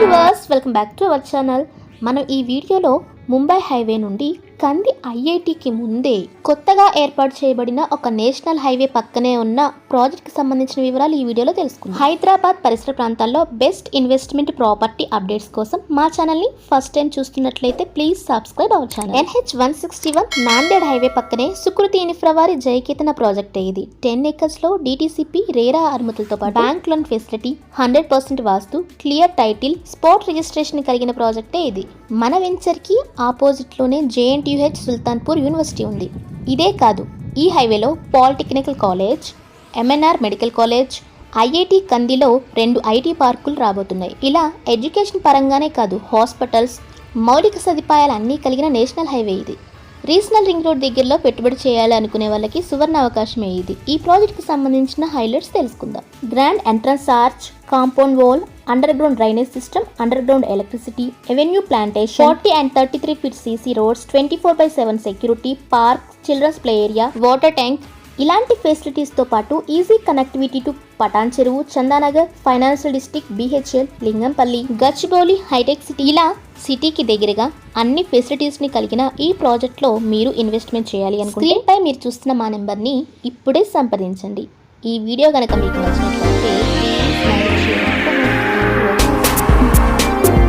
Viewers, welcome back to our channel. మనం ఈ వీడియోలో ముంబై హైవే నుండి కంది ఐఐటికి ముందే కొత్తగా ఏర్పాటు చేయబడిన ఒక నేషనల్ హైవే పక్కనే ఉన్న ప్రాజెక్ట్కి సంబంధించిన వివరాలు ఈ వీడియోలో తెలుసుకుందాం. హైదరాబాద్ పరిసర ప్రాంతాల్లో బెస్ట్ ఇన్వెస్ట్మెంట్ ప్రాపర్టీ అప్డేట్స్ కోసం మా ఛానల్ని ఫస్ట్ టైం చూస్తున్నట్లయితే please subscribe our channel. NH161 Nanded highway పక్కనే సుకృతి ఇన్ఫ్రా వారి జయకేతన ప్రాజెక్ట్. ఇది 10 acres లో DTCP రేరా అనుమతులతో పాటు బ్యాంక్ లోన్ ఫెసిలిటీ, 100% వాస్తు, క్లియర్ టైటిల్, స్పాట్ రిజిస్ట్రేషన్ కలిగిన ప్రాజెక్టే ఇది. మన వెంచర్కి ఆపోజిట్లోనే JNTUH సుల్తాన్పూర్ యూనివర్సిటీ ఉంది. ఇదే కాదు, ఈ హైవేలో polytechnical college, MNR medical college, IIT కందిలో 2 IT పార్కులు రాబోతున్నాయి. ఇలా ఎడ్యుకేషన్ పరంగానే కాదు, హాస్పిటల్స్, మౌలిక సదుపాయాలు అన్నీ కలిగిన నేషనల్ హైవే ఇది. రీజనల్ రింగ్ రోడ్ దగ్గరలో పెట్టుబడి చేయాలి అనుకునే వాళ్ళకి సువర్ణ అవకాశమే ఇది. ఈ ప్రాజెక్ట్కి సంబంధించిన హైలైట్స్ తెలుసుకుందాం. Grand entrance arch, compound wall, under ground drainage system, under ground electricity, avenue plantation, 40 and 33 feet CC roads, 24/7 security, park, children's play area, water tank, ఇలాంటి ఫెసిలిటీస్తో పాటు easy connectivity to Patancheru, Chandanagar, financial district, BHL, Lingampally, Gachibowli, hitech city, ఇలా సిటీకి దగ్గరగా అన్ని ఫెసిలిటీస్ని కలిగిన ఈ ప్రాజెక్ట్లో మీరు ఇన్వెస్ట్మెంట్ చేయాలి అనుకుంటే స్క్రీన్పై మీరు చూస్తున్న మా నెంబర్ని ఇప్పుడే సంప్రదించండి. ఈ వీడియో కనుక మీకు నచ్చినట్లయితే